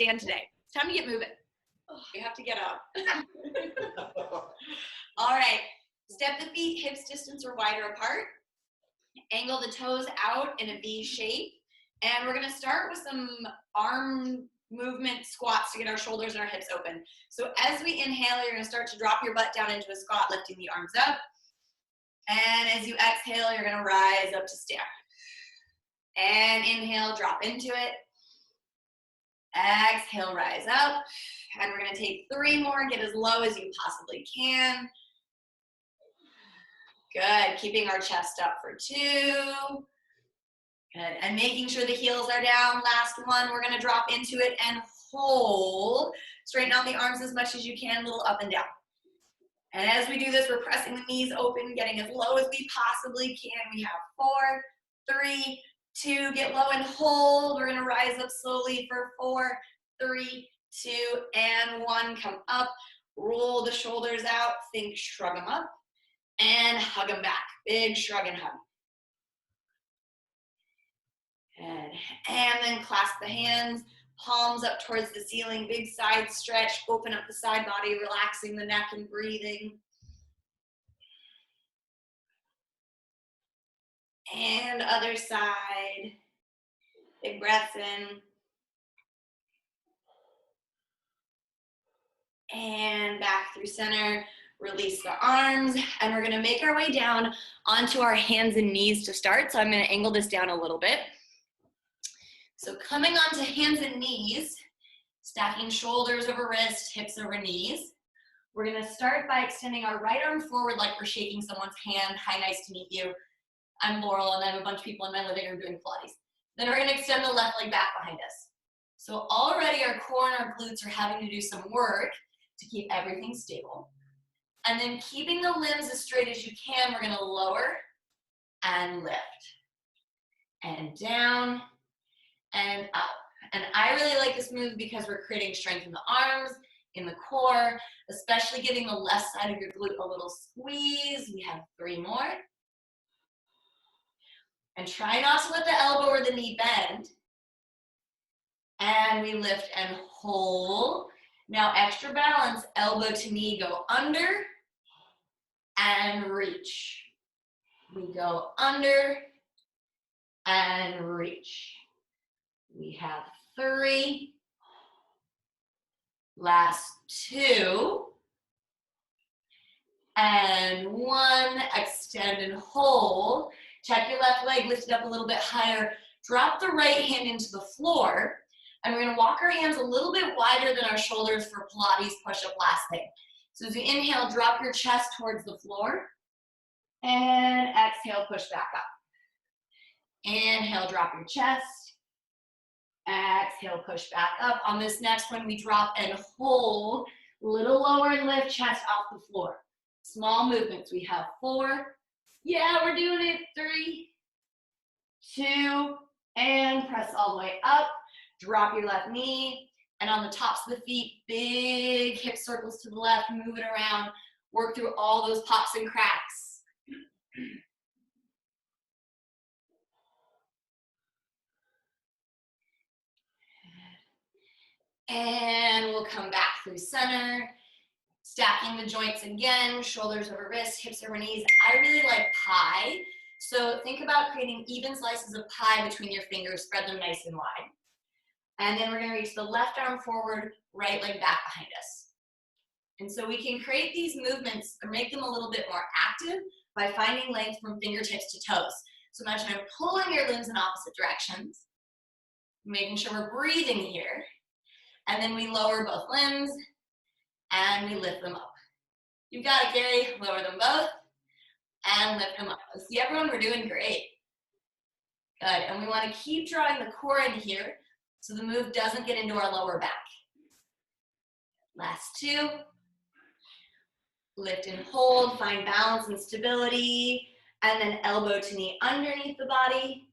stand today. It's time to get moving. Oh, you have to get up. All right, step the feet hips distance or wider apart. Angle the toes out in a V shape. And we're gonna start with some arm movement squats to get our shoulders and our hips open. So as we inhale, you're gonna start to drop your butt down into a squat, lifting the arms up. And as you exhale, you're gonna rise up to stand. And inhale, drop into it. Exhale, rise up. And we're gonna take 3 more, get as low as you possibly can. Good, keeping our chest up for 2. Good, and making sure the heels are down. Last one, we're gonna drop into it and hold. Straighten out the arms as much as you can, a little up and down. And as we do this, we're pressing the knees open, getting as low as we possibly can. We have 4, 3, 2, get low and hold. We're gonna rise up slowly for 4, 3, 2, and 1. Come up, roll the shoulders out, think shrug them up, and hug them back. Big shrug and hug. Good. And then clasp the hands, palms up towards the ceiling, big side stretch, open up the side body, relaxing the neck and breathing. And other side, big breaths in. And back through center, release the arms, and we're gonna make our way down onto our hands and knees to start. So I'm gonna angle this down a little bit. So coming onto hands and knees, stacking shoulders over wrists, hips over knees. We're gonna start by extending our right arm forward like we're shaking someone's hand. Hi, nice to meet you. I'm Laurel, and I have a bunch of people in my living room doing Pilates. Then we're gonna extend the left leg back behind us. So already our core and our glutes are having to do some work to keep everything stable. And then keeping the limbs as straight as you can, we're gonna lower and lift. And down and up. And I really like this move because we're creating strength in the arms, in the core, especially giving the left side of your glute a little squeeze. We have 3 more. And try not to let the elbow or the knee bend. And we lift and hold. Now extra balance, elbow to knee, go under and reach. We go under and reach. We have 3. Last 2. And 1. Extend and hold. Check your left leg, lift it up a little bit higher. Drop the right hand into the floor. And we're gonna walk our hands a little bit wider than our shoulders for Pilates push-up last thing. So as you inhale, drop your chest towards the floor. And exhale, push back up. Inhale, drop your chest. Exhale, push back up. On this next one, we drop and hold. Little lower and lift, chest off the floor. Small movements. We have 4. Yeah, we're doing it. 3, 2, and press all the way up. Drop your left knee. And on the tops of the feet, big hip circles to the left, move it around. Work through all those pops and cracks. And we'll come back through center, stacking the joints again, shoulders over wrists, hips over knees. I really like pie. So think about creating even slices of pie between your fingers, spread them nice and wide. And then we're gonna reach the left arm forward, right leg back behind us. And so we can create these movements or make them a little bit more active by finding length from fingertips to toes. So imagine I'm pulling your limbs in opposite directions, making sure we're breathing here. And then we lower both limbs and we lift them up. You got it, Gary. Lower them both and lift them up. See everyone, we're doing great. Good, and we want to keep drawing the core in here so the move doesn't get into our lower back. Last 2. Lift and hold, find balance and stability, and then elbow to knee underneath the body,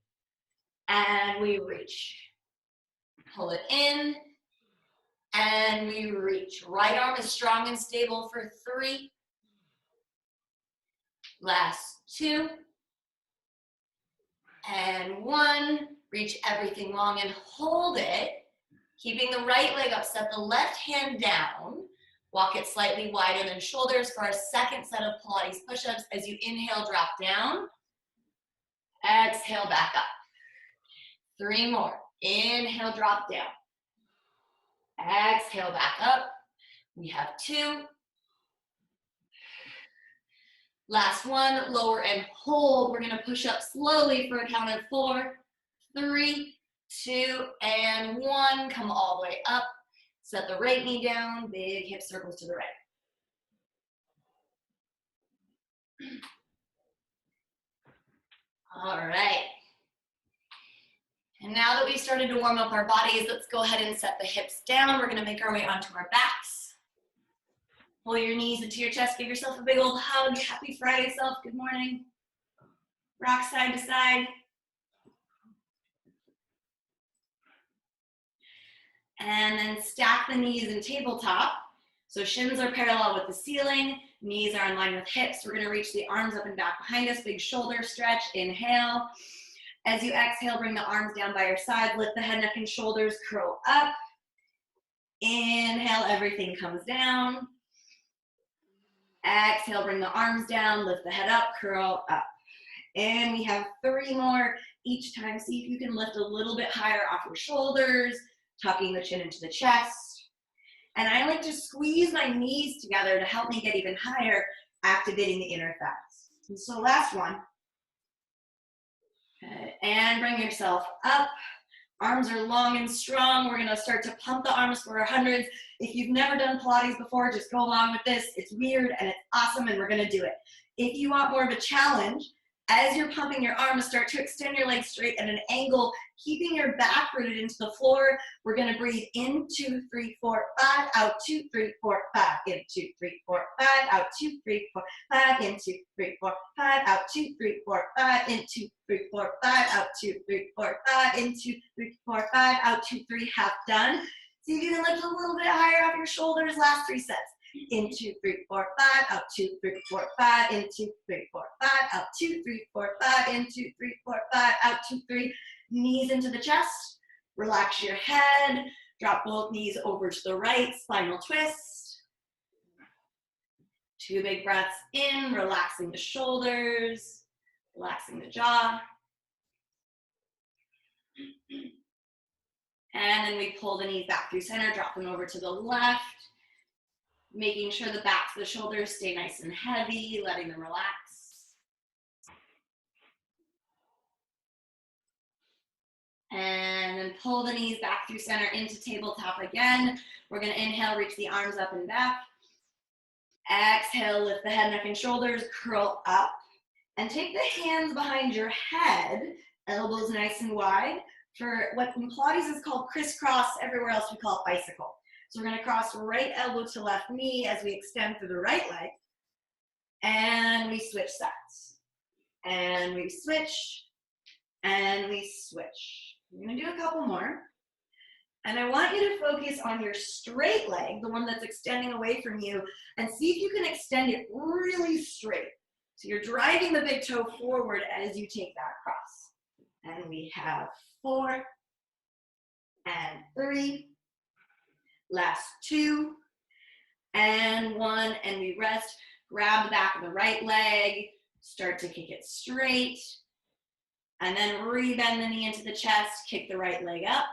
and we reach. Pull it in, and we reach. Right arm is strong and stable for 3. Last 2. And 1. Reach everything long and hold it. Keeping the right leg up, set the left hand down. Walk it slightly wider than shoulders for our second set of Pilates push-ups. As you inhale, drop down. Exhale, back up. 3 more. Inhale, drop down. Exhale, back up. We have 2. Last one, lower and hold. We're gonna push up slowly for a count of 4, 3, 2, and 1. Come all the way up. Set the right knee down, big hip circles to the right. All right. And now that we've started to warm up our bodies, let's go ahead and set the hips down. We're gonna make our way onto our backs. Pull your knees into your chest, give yourself a big old hug. Happy Friday, self, good morning. Rock side to side. And then stack the knees in tabletop. So shins are parallel with the ceiling, knees are in line with hips. We're gonna reach the arms up and back behind us, big shoulder stretch, inhale. As you exhale, bring the arms down by your side, lift the head, neck, and shoulders, curl up. Inhale, everything comes down. Exhale, bring the arms down, lift the head up, curl up. And we have 3 more each time. See if you can lift a little bit higher off your shoulders, tucking the chin into the chest. And I like to squeeze my knees together to help me get even higher, activating the inner thighs. And so last one. Okay. And bring yourself up. Arms are long and strong. We're gonna start to pump the arms for our hundreds. If you've never done Pilates before, just go along with this. It's weird and it's awesome and we're gonna do it. If you want more of a challenge, as you're pumping your arms, start to extend your legs straight at an angle, keeping your back rooted into the floor. We're gonna breathe in, 2, 3, 4, 5, out, 2, 3, 4, 5, in, 2, 3, 4, 5, out, 2, 3, 4, 5, in, 2, 3, 4, 5, out, 2, 3, 4, 5, in, 2, 3, 4, 5, out, 2, 3, 4, 5, in, 2, 3, 4, 5, out, 2, 3, half done. See if you can lift a little bit higher off your shoulders, last 3 sets. In, 2, 3, 4, 5, out, 2, 3, 4, 5, in, 2, 3, 4, 5, out, 2, 3, 4, 5, in, 2, 3, 4, 5, out, 2, 3. Knees into the chest, relax your head, drop both knees over to the right, spinal twist. 2 big breaths in, relaxing the shoulders, relaxing the jaw. And then we pull the knees back through center, drop them over to the left. Making sure the backs of the shoulders stay nice and heavy, letting them relax. And then pull the knees back through center into tabletop again. We're gonna inhale, reach the arms up and back. Exhale, lift the head, neck, and shoulders, curl up. And take the hands behind your head, elbows nice and wide, for what in Pilates is called crisscross, everywhere else we call it bicycle. So we're gonna cross right elbow to left knee as we extend through the right leg. And we switch sides. And we switch, and we switch. We're gonna do a couple more. And I want you to focus on your straight leg, the one that's extending away from you, and see if you can extend it really straight. So you're driving the big toe forward as you take that across. And we have 4, and 3, last 2, and 1, and we rest. Grab the back of the right leg, start to kick it straight, and then re-bend the knee into the chest, kick the right leg up.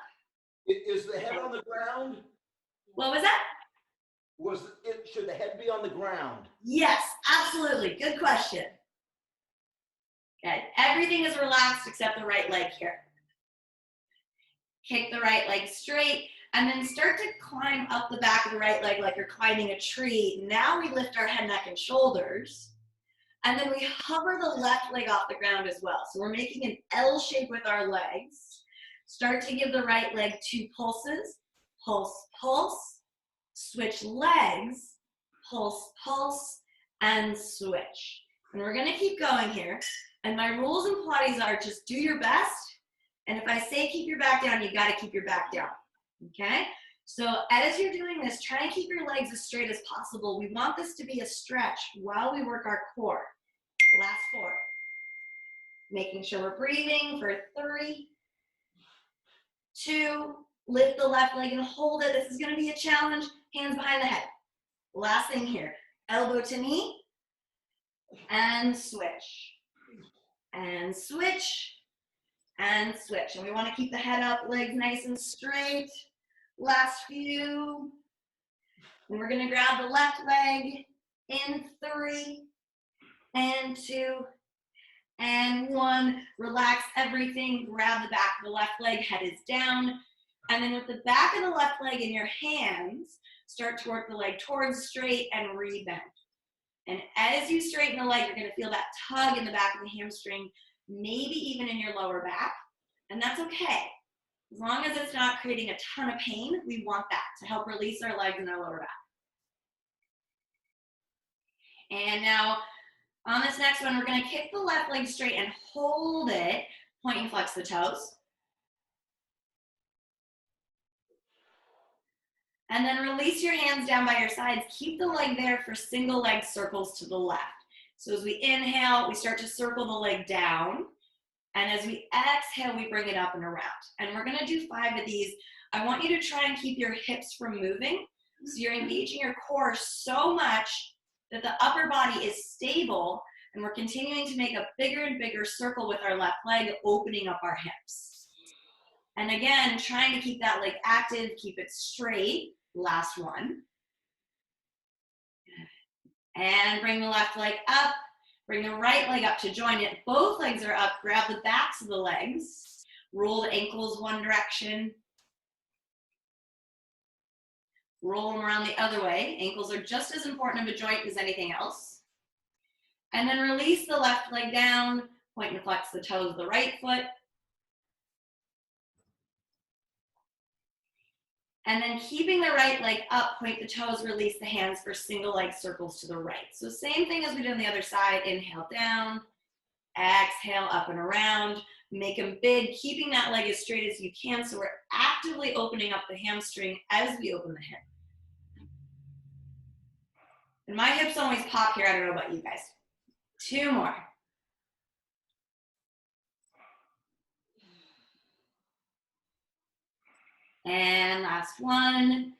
Is the head on the ground? What was that? Should the head be on the ground? Yes, absolutely, good question. Good, everything is relaxed except the right leg here. Kick the right leg straight, and then start to climb up the back of the right leg like you're climbing a tree. Now we lift our head, neck, and shoulders, and then we hover the left leg off the ground as well. So we're making an L shape with our legs. Start to give the right leg 2 pulses. Pulse, pulse, switch legs, pulse, pulse, and switch. And we're gonna keep going here. And my rules in Pilates are just do your best. And if I say keep your back down, you gotta keep your back down, okay? So as you're doing this, try and keep your legs as straight as possible. We want this to be a stretch while we work our core. Last 4. Making sure we're breathing for 3, 2, Lift the left leg and hold it. This is gonna be a challenge. Hands behind the head. Last thing here, elbow to knee, and switch, and switch, and switch. And we wanna keep the head up, legs nice and straight. Last few. And we're gonna grab the left leg in 3, and 2, and 1. Relax everything, grab the back of the left leg, head is down. And then with the back of the left leg in your hands, start to work the leg towards straight and rebend. And as you straighten the leg, you're gonna feel that tug in the back of the hamstring, maybe even in your lower back. And that's okay. As long as it's not creating a ton of pain, we want that to help release our legs and our lower back. And now on this next one, we're gonna kick the left leg straight and hold it, point and flex the toes. And then release your hands down by your sides. Keep the leg there for single leg circles to the left. So as we inhale, we start to circle the leg down. And as we exhale, we bring it up and around. And we're gonna do 5 of these. I want you to try and keep your hips from moving. So you're engaging your core so much that the upper body is stable, and we're continuing to make a bigger and bigger circle with our left leg, opening up our hips. And again, trying to keep that leg active, keep it straight. Last one. And bring the left leg up, bring the right leg up to join it. Both legs are up, grab the backs of the legs, roll the ankles one direction, roll them around the other way. Ankles are just as important of a joint as anything else. And then release the left leg down, point and flex the toes of the right foot. And then keeping the right leg up, point the toes, release the hands for single leg circles to the right. So same thing as we did on the other side. Inhale down, exhale up and around. Make them big, keeping that leg as straight as you can, so we're actively opening up the hamstring as we open the hip. And my hips always pop here. I don't know about you guys. 2 more. And last one.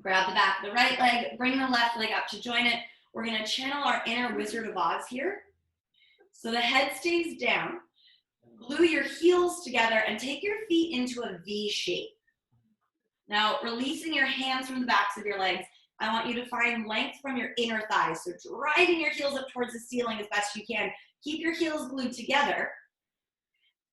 Grab the back of the right leg, bring the left leg up to join it. We're gonna channel our inner Wizard of Oz here. So the head stays down. Glue your heels together and take your feet into a V shape. Now, releasing your hands from the backs of your legs, I want you to find length from your inner thighs. So driving your heels up towards the ceiling as best you can. Keep your heels glued together.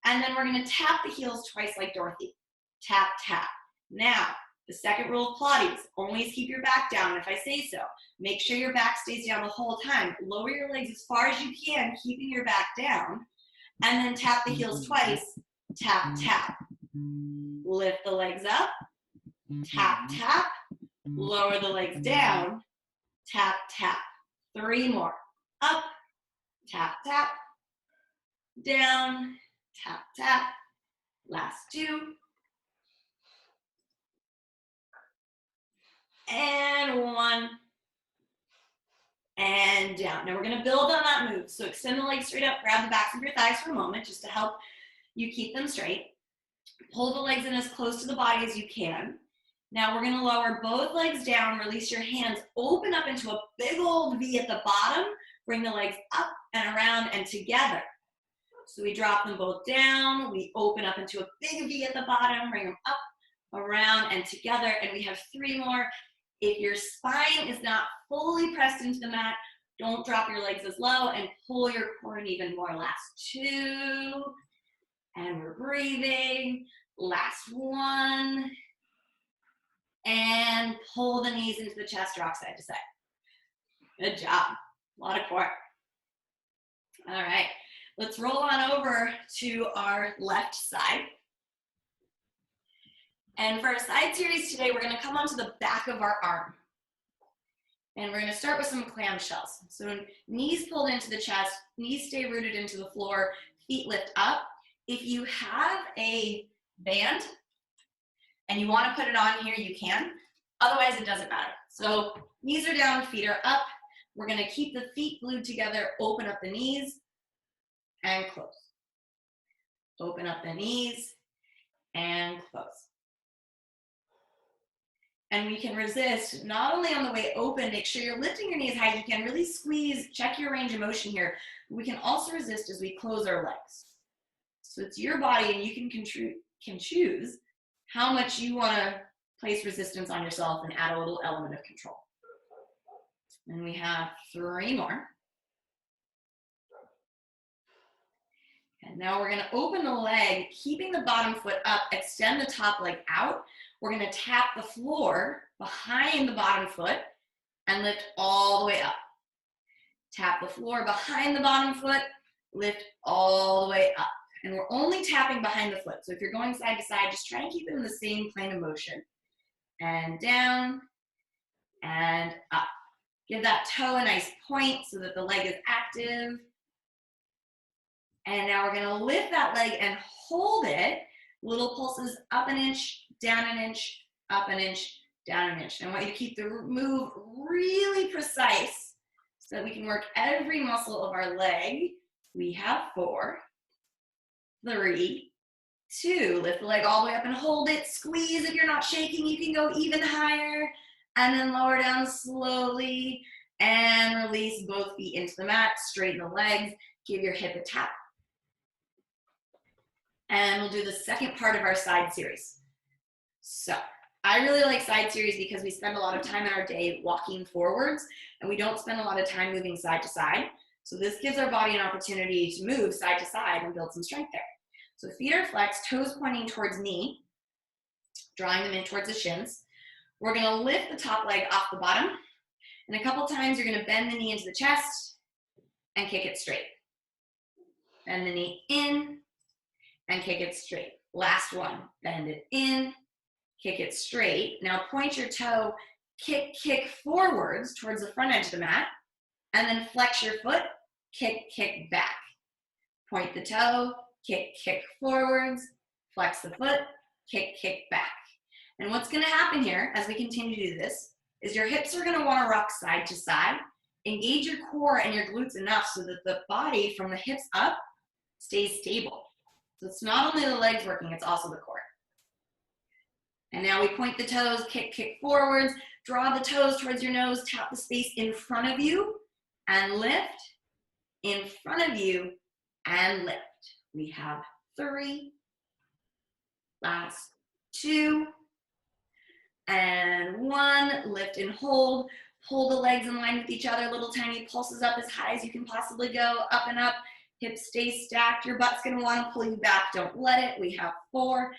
And then we're gonna tap the heels twice like Dorothy. Tap, tap. Now, the second rule of Pilates, always keep your back down if I say so. Make sure your back stays down the whole time. Lower your legs as far as you can, keeping your back down. And then tap the heels twice. Tap, tap. Lift the legs up. Tap, tap. Lower the legs down. Tap, tap. 3 more. Up. Tap, tap. Down. Tap, tap. Last 2. And 1. And down. Now we're going to build on that move. So extend the legs straight up, grab the backs of your thighs for a moment just to help you keep them straight. Pull the legs in as close to the body as you can. Now we're going to lower both legs down, release your hands, open up into a big old V at the bottom, bring the legs up and around and together. So we drop them both down, we open up into a big V at the bottom, bring them up, around and together, and we have 3 more. If your spine is not fully pressed into the mat, don't drop your legs as low and pull your core in even more. Last 2, and we're breathing. Last 1, and pull the knees into the chest, rock side to side. Good job, a lot of core. All right, let's roll on over to our left side. And for our side series today, we're gonna come onto the back of our arm. And we're gonna start with some clamshells. So knees pulled into the chest, knees stay rooted into the floor, feet lift up. If you have a band and you wanna put it on here, you can. Otherwise, it doesn't matter. So knees are down, feet are up. We're gonna keep the feet glued together, open up the knees, and close. Open up the knees, and close. And we can resist not only on the way open, make sure you're lifting your knees high as you can, really squeeze, check your range of motion here. We can also resist as we close our legs. So it's your body, and you can choose how much you want to place resistance on yourself and add a little element of control. And we have 3 more. And now we're gonna open the leg, keeping the bottom foot up, extend the top leg out. We're gonna tap the floor behind the bottom foot and lift all the way up. Tap the floor behind the bottom foot, lift all the way up. And we're only tapping behind the foot. So if you're going side to side, just try and keep it in the same plane of motion. And down and up. Give that toe a nice point so that the leg is active. And now we're gonna lift that leg and hold it. Little pulses, up an inch, down an inch, up an inch, down an inch. And I want you to keep the move really precise so that we can work every muscle of our leg. We have 4, 3, 2. Lift the leg all the way up and hold it. Squeeze. If you're not shaking, you can go even higher. And then lower down slowly. And release both feet into the mat. Straighten the legs. Give your hip a tap. And we'll do the second part of our side series. So I really like side series because we spend a lot of time in our day walking forwards, and we don't spend a lot of time moving side to side. So this gives our body an opportunity to move side to side and build some strength there. So feet are flexed, toes pointing towards knee, drawing them in towards the shins. We're gonna lift the top leg off the bottom, and a couple times you're gonna bend the knee into the chest and kick it straight. Bend the knee in, and kick it straight. Last one, bend it in, kick it straight. Now point your toe, kick forwards towards the front edge of the mat, and then flex your foot, kick back. Point the toe, kick forwards, flex the foot, kick back. And what's gonna happen here as we continue to do this is your hips are gonna wanna rock side to side. Engage your core and your glutes enough so that the body from the hips up stays stable. So it's not only the legs working, it's also the core. And now we point the toes, kick forwards, draw the toes towards your nose, tap the space in front of you, and lift, in front of you, and lift. We have 3, last 2, and 1. Lift and hold. Pull the legs in line with each other, little tiny pulses up as high as you can possibly go, up and up. Hips stay stacked. Your butt's gonna wanna pull you back. Don't let it. We have 4,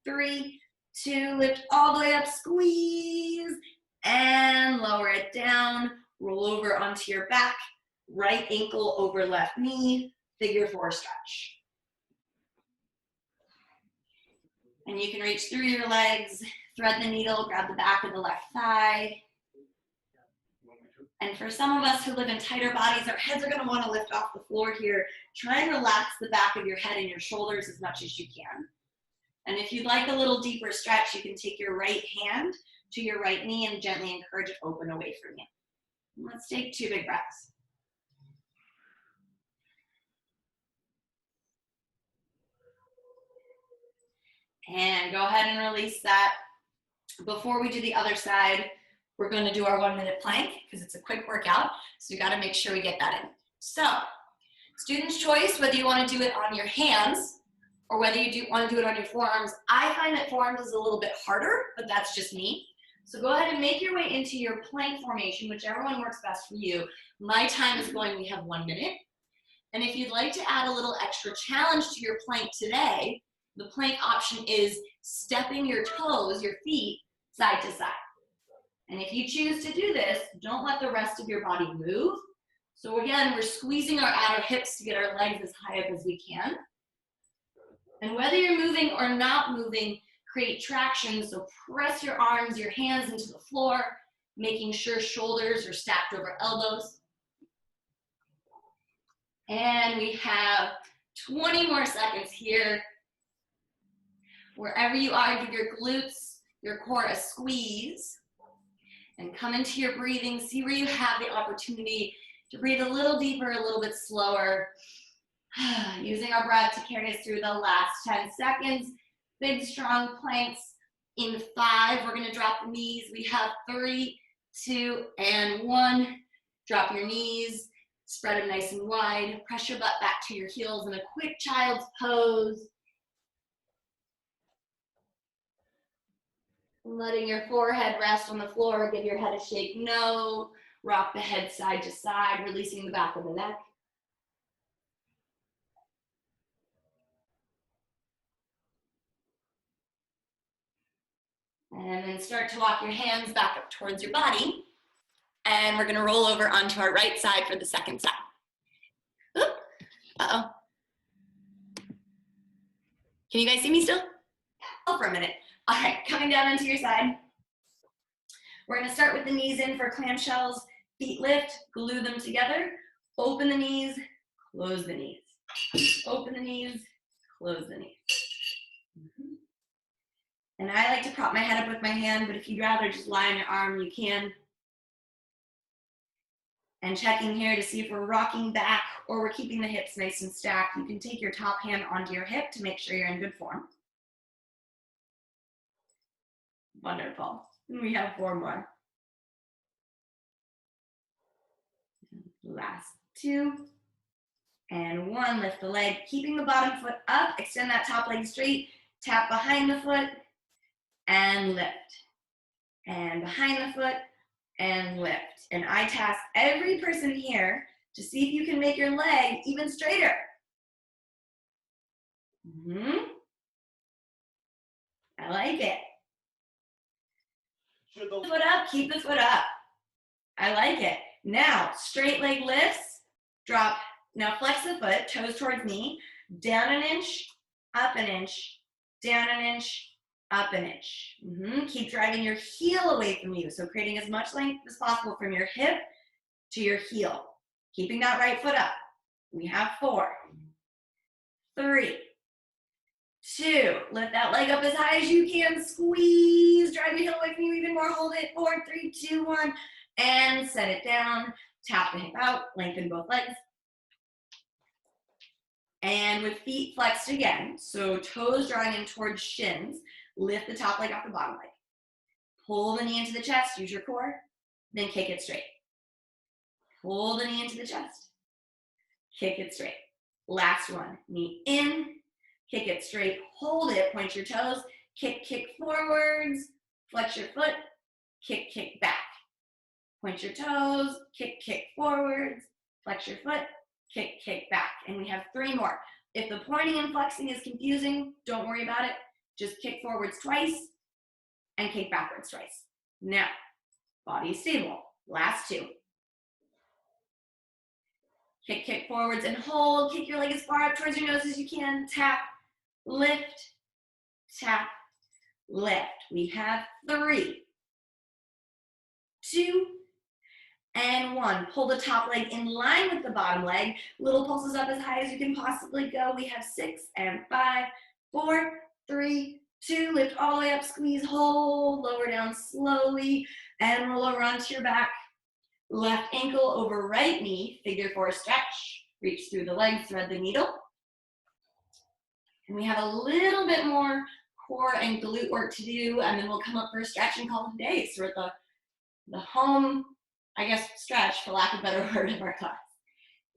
3, 2. Lift all the way up, squeeze, and lower it down. Roll over onto your back. Right ankle over left knee. Figure 4 stretch. And you can reach through your legs, thread the needle, grab the back of the left thigh. And for some of us who live in tighter bodies, our heads are gonna wanna lift off the floor here. Try and relax the back of your head and your shoulders as much as you can. And if you'd like a little deeper stretch, you can take your right hand to your right knee and gently encourage it open away from you. Let's take 2 big breaths. And go ahead and release that. Before we do the other side, we're going to do our 1-minute plank because it's a quick workout. So you got to make sure we get that in. So student's choice, whether you want to do it on your hands or whether you want to do it on your forearms. I find that forearms is a little bit harder, but that's just me. So go ahead and make your way into your plank formation, whichever one works best for you. My time is going, we have 1 minute. And if you'd like to add a little extra challenge to your plank today, the plank option is stepping your toes, your feet, side to side. And if you choose to do this, don't let the rest of your body move. So again, we're squeezing our outer hips to get our legs as high up as we can. And whether you're moving or not moving, create traction. So press your arms, your hands into the floor, making sure shoulders are stacked over elbows. And we have 20 more seconds here. Wherever you are, give your glutes, your core a squeeze. And come into your breathing. See where you have the opportunity to breathe a little deeper, a little bit slower. Using our breath to carry us through the last 10 seconds. Big, strong planks. In 5, we're gonna drop the knees. We have 3, 2, and 1. Drop your knees, spread them nice and wide. Press your butt back to your heels in a quick child's pose. Letting your forehead rest on the floor, give your head a shake no. Rock the head side to side, releasing the back of the neck. And then start to walk your hands back up towards your body. And we're gonna roll over onto our right side for the second side. Oop. Uh-oh. Can you guys see me still? Oh, for a minute. All right, coming down onto your side. We're gonna start with the knees in for clamshells. Feet lift, glue them together. Open the knees, close the knees. Open the knees, close the knees. And I like to prop my head up with my hand, but if you'd rather just lie on your arm, you can. And checking here to see if we're rocking back or we're keeping the hips nice and stacked. You can take your top hand onto your hip to make sure you're in good form. Wonderful. We have 4 more. Last 2. And 1, lift the leg, keeping the bottom foot up, extend that top leg straight, tap behind the foot, and lift. And behind the foot, and lift. And I task every person here to see if you can make your leg even straighter. I like it. Foot up, keep the foot up. I like it. Now, straight leg lifts, drop. Now flex the foot, toes towards knee, down an inch, up an inch, down an inch, up an inch. Keep driving your heel away from you. So creating as much length as possible from your hip to your heel. Keeping that right foot up. We have 4, 3, 2. Lift that leg up as high as you can. Squeeze. Drive your heel away from you even more. Hold it. 4, 3, 2, 1. And set it down. Tap the hip out. Lengthen both legs. And with feet flexed again, so toes drawing in towards shins, lift the top leg off the bottom leg. Pull the knee into the chest, use your core, then kick it straight. Pull the knee into the chest, kick it straight. Last one, knee in, kick it straight, hold it, point your toes, kick, kick forwards, flex your foot, kick, kick back. Point your toes, kick, kick forwards, flex your foot, kick, kick back. And we have 3 more. If the pointing and flexing is confusing, don't worry about it. Just kick forwards twice and kick backwards twice. Now, body stable. Last 2. Kick, kick forwards and hold. Kick your leg as far up towards your nose as you can. Tap, lift, tap, lift. We have 3, 2, and 1. Pull the top leg in line with the bottom leg. Little pulses up as high as you can possibly go. We have 6 and 5, 4, 3, 2. Lift all the way up, squeeze, hold, lower down slowly, and roll over onto your back. Left ankle over right knee, figure 4 stretch. Reach through the legs, thread the needle. And we have a little bit more core and glute work to do, and then we'll come up for a stretch and call it a day. So we're at the home, I guess, stretch, for lack of a better word, of our class.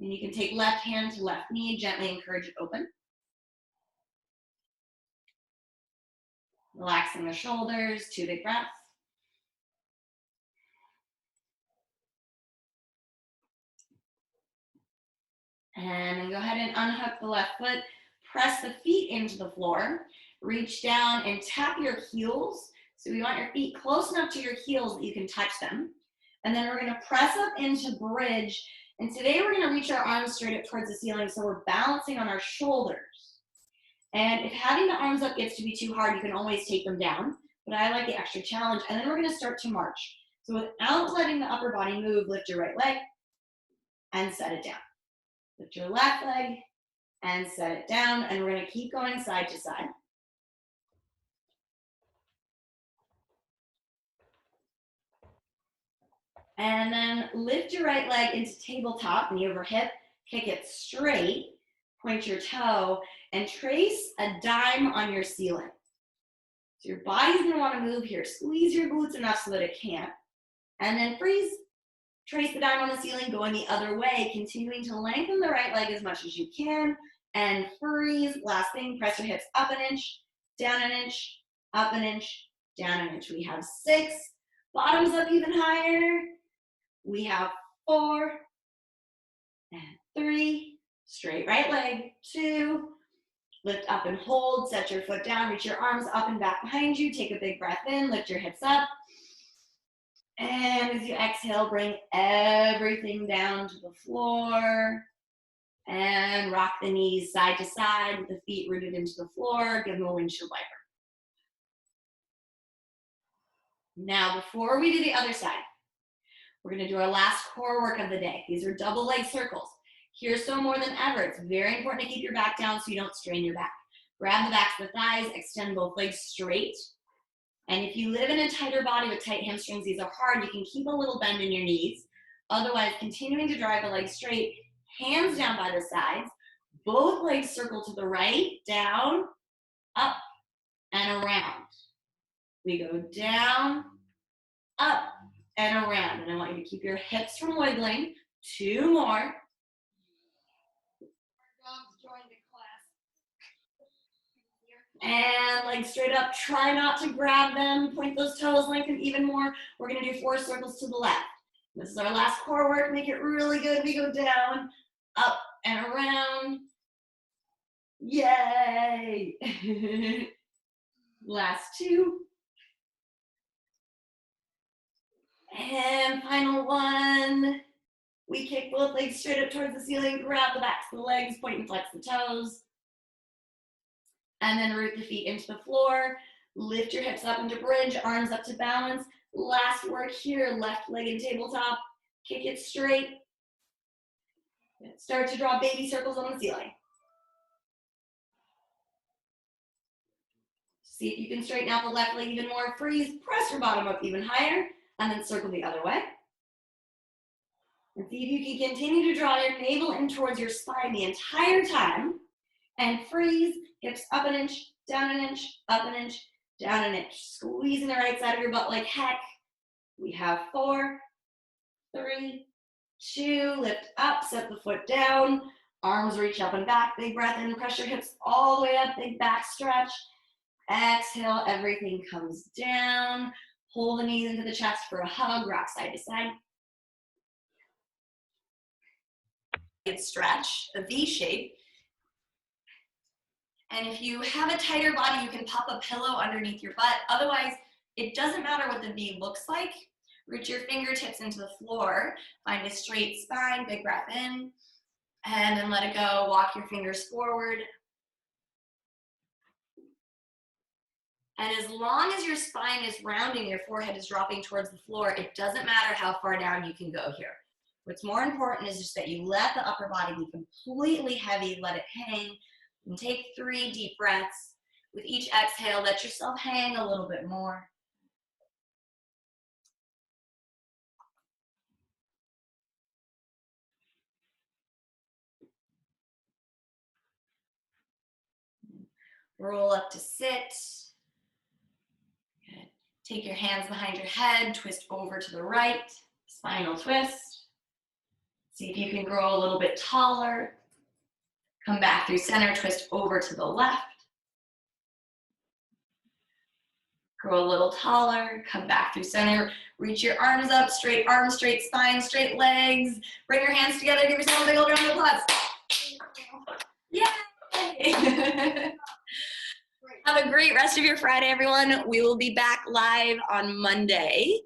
And you can take left hand to left knee, gently encourage it open. Relaxing the shoulders, 2 big breaths. And then go ahead and unhook the left foot, press the feet into the floor, reach down and tap your heels. So we want your feet close enough to your heels that you can touch them. And then we're gonna press up into bridge. And today we're gonna reach our arms straight up towards the ceiling, so we're balancing on our shoulders. And if having the arms up gets to be too hard, you can always take them down, but I like the extra challenge. And then we're gonna start to march. So without letting the upper body move, lift your right leg and set it down. Lift your left leg and set it down, and we're gonna keep going side to side. And then lift your right leg into tabletop, knee over hip, kick it straight, point your toe, and trace a dime on your ceiling. So your body's gonna wanna move here. Squeeze your glutes enough so that it can't. And then freeze. Trace the dime on the ceiling, going the other way, continuing to lengthen the right leg as much as you can, and freeze. Last thing, press your hips up an inch, down an inch, up an inch, down an inch. We have 6. Bottoms up even higher. We have 4 and 3. Straight right leg, 2. Lift up and hold, set your foot down, reach your arms up and back behind you. Take a big breath in, lift your hips up. And as you exhale, bring everything down to the floor. And rock the knees side to side with the feet rooted into the floor. Give them a windshield wiper. Now, before we do the other side, we're gonna do our last core work of the day. These are double leg circles. Here, so more than ever, it's very important to keep your back down so you don't strain your back. Grab the backs of the thighs, extend both legs straight. And if you live in a tighter body with tight hamstrings, these are hard, you can keep a little bend in your knees. Otherwise, continuing to drive the legs straight, hands down by the sides, both legs circle to the right, down, up, and around. We go down, up, and around. And I want you to keep your hips from wiggling. 2 more. And legs straight up. Try not to grab them. Point those toes, lengthen even more. We're gonna do 4 circles to the left. This is our last core work. Make it really good. We go down, up, and around. Yay! Last 2. And final one. We kick both legs straight up towards the ceiling. Grab the backs of the legs. Point and flex the toes. And then root the feet into the floor. Lift your hips up into bridge, arms up to balance. Last work here, left leg in tabletop. Kick it straight. Start to draw baby circles on the ceiling. See if you can straighten out the left leg even more. Freeze, press your bottom up even higher, and then circle the other way. And see if you can continue to draw your navel in towards your spine the entire time. And freeze, hips up an inch, down an inch, up an inch, down an inch. Squeezing the right side of your butt like heck. We have 4, 3, 2, lift up, set the foot down. Arms reach up and back, big breath in, press your hips all the way up, big back stretch. Exhale, everything comes down. Pull the knees into the chest for a hug, rock side to side. Stretch, a V shape. And if you have a tighter body, you can pop a pillow underneath your butt. Otherwise, it doesn't matter what the V looks like. Root your fingertips into the floor. Find a straight spine, big breath in. And then let it go. Walk your fingers forward. And as long as your spine is rounding, your forehead is dropping towards the floor, it doesn't matter how far down you can go here. What's more important is just that you let the upper body be completely heavy, let it hang, and take 3 deep breaths. With each exhale, let yourself hang a little bit more. Roll up to sit. Good. Take your hands behind your head, twist over to the right, spinal twist. See if you can grow a little bit taller. Come back through center, twist over to the left. Grow a little taller, come back through center, reach your arms up, straight arms, straight spine, straight legs. Bring your hands together, give yourself a big old round of applause. Yay! Have a great rest of your Friday, everyone. We will be back live on Monday.